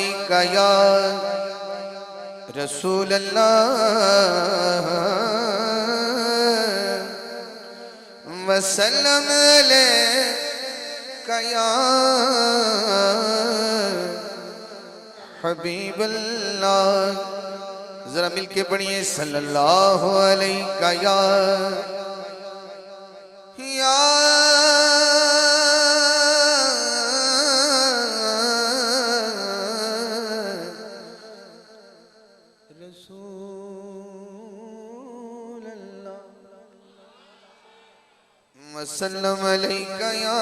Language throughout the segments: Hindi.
अलैका या रसूल अल्लाह वसल्लम अलैका या हबीब अल्लाह। जरा मिलके पढ़िए सल्लल्लाहु अलैका या रसूल अल्लाह वसल्लम अलैका या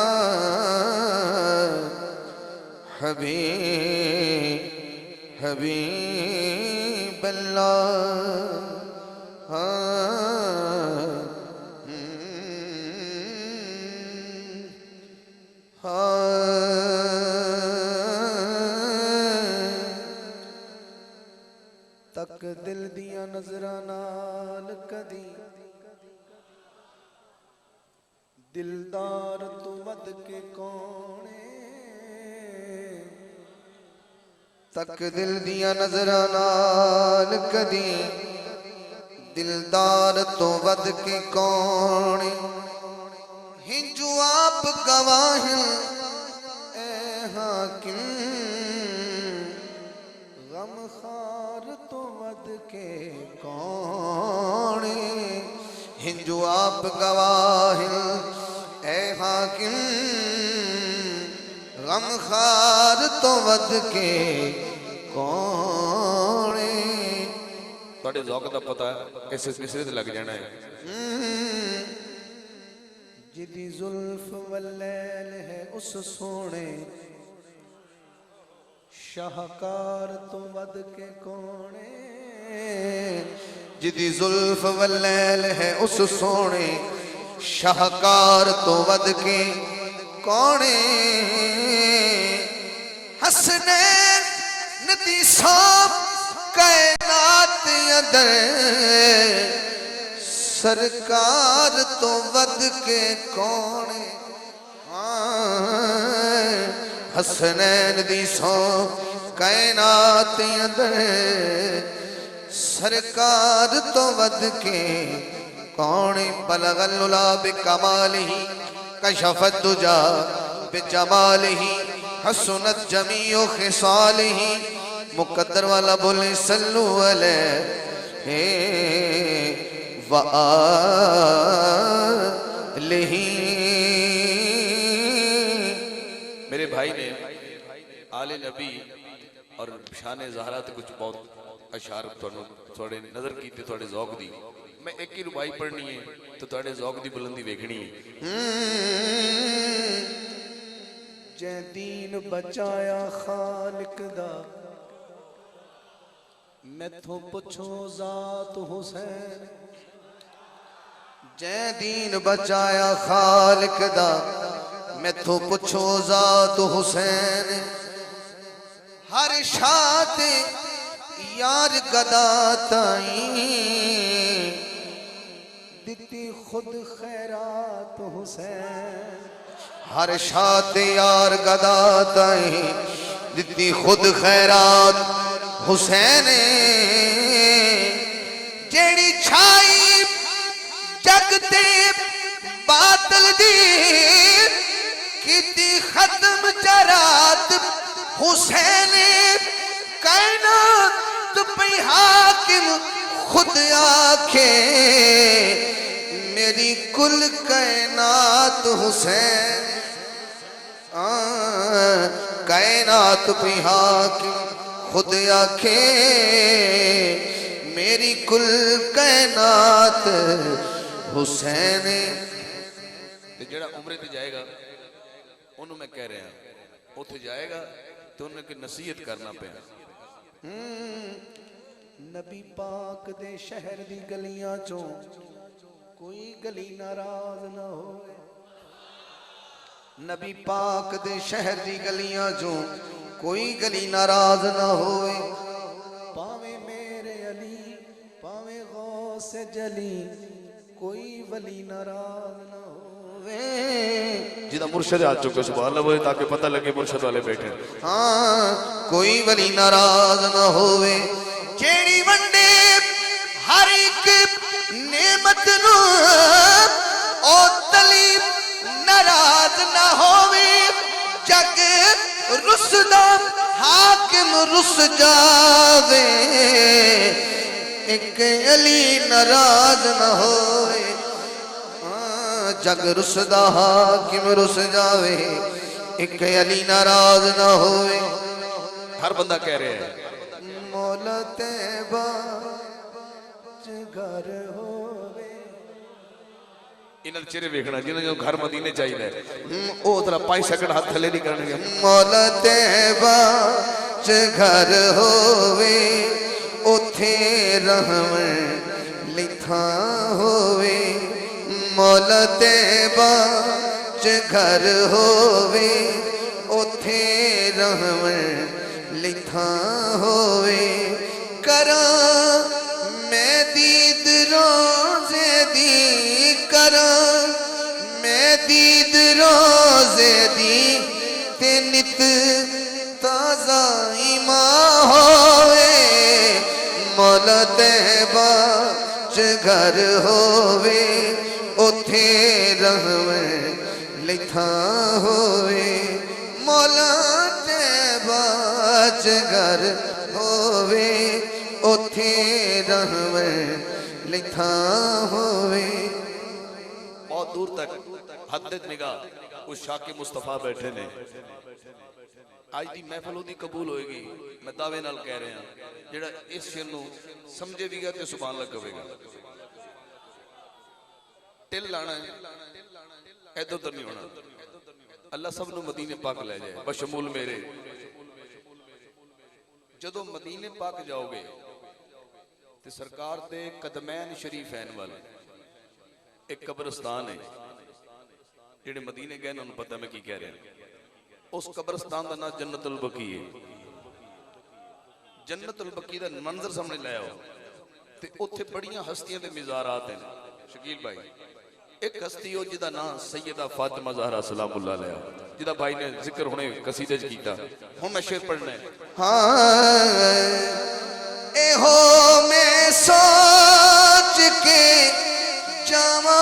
हबीब अल्लाह। तक दिल दिया नजरा नाल कदी दिलदार तू वध के कौने। तक दिल दिया नजरा नाल कदी दिलदार तो वध के कौने। हिंजू आप गवाह ए हाकिम गम खार तो वध के कौने। हिंजू आप गवाह ए हाकिम गम खार तो वध के कौने। ਤੁਹਾਡੇ ਜ਼ੌਕ ਦਾ ਪਤਾ ਕਿਸੇ ਕਿਸੇ ਤੇ ਲੱਗ ਜਾਣਾ ਹੈ। जिदी जुल्फ वल्लैल है उस सोने शाहकार तो वध के कौने। जिदी जुल्फ वल्लैल है उस सोने शाहकार तो वध के कौने। हसनैन नदी सब कायनात अंदर सरकार तो वध के कौने। हसनैन दी सौ कायनात अंदर सरकार तो वध के कौने। बलगल उला बिकमालिही कशफत दुजा बिजमालिही हसनत जमीओ खिसालिही। मुकद्दर वाला बोले सल्लु अलैहि व आलिही। मेरे भाई ने आले नबी और शान ज़हरा ते कुछ बहुत अशार थोड़े नजर की थोड़े ज़ौक दी। मैं एक ही रुबाई पढ़नी है तो थोड़े ज़ौक दी बुलंदी वेखनी है। जै दीन बचाया खालिक दा मैथों पुछो जात हुसैन। जै दीन बचाया खालिक दा मैथों पुछो जात हुसैन। हर शात यार गदा ताई दिती खुद खैरात हुसैन। हर शात यार गदा ताई दिती खुद खैरात हुसैन। जेड़ी छाई जगते बादल दी किती खत्म जरात हुसैन। कायनात पे हाकिम खुद आखे मेरी कुल कायनात हुसैन। कायनात पे हाकिम खुद आखे मेरी कुल कायनात हुसैन। ते जेड़ा उम्रे ते जाएगा ओनू मैं कह रहा उथे जाएगा तो उन्हें की नसीहत करना पे। नबी पाक दे शहर दी गलियां चों कोई गली नाराज ना होवे। नबी पाक दे शहर दी गलियां चों कोई गली नाराज ना होवे। पावे मेरे अली पावे गौस जली कोई वली नाराज ना होवे। जिदा मुर्शद आ चुके सुभान अल्लाह बोले ताकि पता लगे मुर्शद वाले बैठे। हाँ कोई वली नाराज ना होवे जेड़ी वंडे हर एक नेमत नू ओ तली नाराज ना होवे जग रुसदा हाकिम रुस जावे एक अली नाराज ना होवे जग रुसदा हाकिम रुस जावे एक अली नाराज ना होवे। हर बंदा कह रहे हैं मौला तैबा च घर होवे। इन्हां चेहरे वेखना जिन्हां जो घर मदीने चाहिए ओ जरा 5 सेकंड हाथ थले नहीं करनगे। मौला तैबा च घर होवे उथे रहमन लिखा होवे। मौला तैबा च घर होवे उथे रहमन लिखा होवे। करा मैं दीद रोज़े दी करा मैं दीद रोज़े दी ते नित ताज़ा ईमान होवे। मौला तैबा च घर होवे उथे रहमन लिखा होवे। मौला तैबा च घर होवे उथे रहमन लिखा होवे। बहुत दूर तक हद निगाह उस शाके मुस्तफा बैठे ने। आज की महफिल ओदी कबूल होएगी मैं दावे नाल कह रहा जेड़ा इस शेर नू समझे भी गया तो सुभान अल्लाह कहेगा। टिल लाना इधर उधर नहीं होना। अल्लाह सब नू मदीने पाक ले जाए बशमूल मेरे। जदों मदीने पाक जाओगे तो सरकार दे कदमैन शरीफैन वाले एक कब्रिस्तान है जेडे मदीने गए उन्होंने पता मैं की कह रहा। उस कब्रिस्तान का नाम जन्नतुल बकी है। जन्नतुल बकी का मंजर सामने ले आओ ते उत्थे बड़ियां हस्तियां दे मिज़ारात हैं। शकील भाई एक हस्ती हो जिदा नाम सैयदा फातिमा ज़हरा सलामुल्लाह अलैहा जिदा भाई ने जिक्र हुणे कसीदे च कीता। हुण मैं शेर पढ़ना है। हाँ एहो मैं सोच के जावा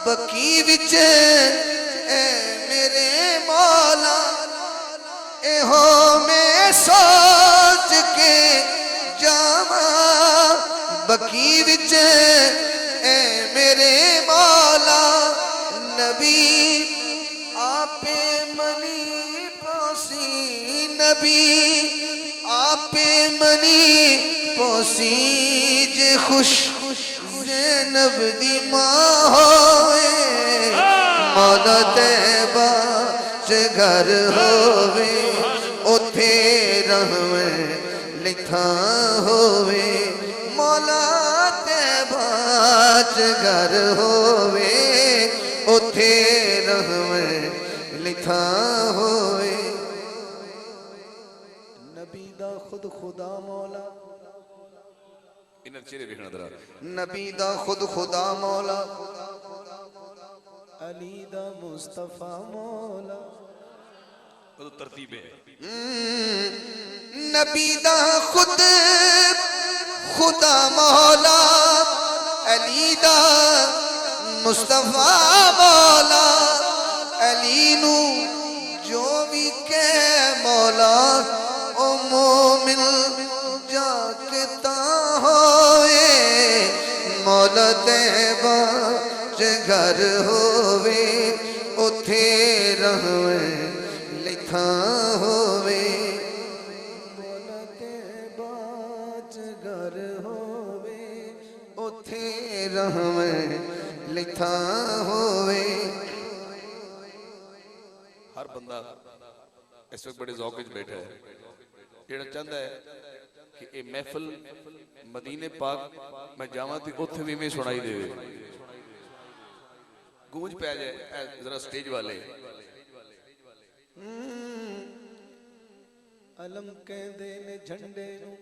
बकी विच ए मेरे मौला। एहो मैं सोच के जावा बकी विच ए मेरे मौला। नबी आपे मनी पोसी नबी आपे मनी पोसी जे खुश ज़ैनब दी मां होए। मौला तैबा च घर होवे उथे रहमन लिखा होवे। मौला तैबा च घर होवे उथे रहमन लिखा होवे। नबी दा खुद खुदा मौला इन्हां चेहरे देखना जरा। नबी दा खुद खुदा मौला अली दा मुस्तफा मौला। वो तरतीब है। नबी दा खुद खुदा मौला अली दा मुस्तफा मौला। अली नू जो भी कह मौला ओ मोमिन जाके ता होए। मौला तैबा च घर होवे उथे रहमन लिखा होवे। मौला तैबा च घर होवे उथे रहमन लिखा होवे। हर बंदा इस वक्त बड़े ज़ौक़ विच बैठा है जेड़ा चाहता है कि ये महफिल मदीने पाक मैं जावां ते उत्थे भी मैं सुनाई देवे गूंज पै जाए जरा स्टेज वाले। अलम कहंदे ने झंडे नू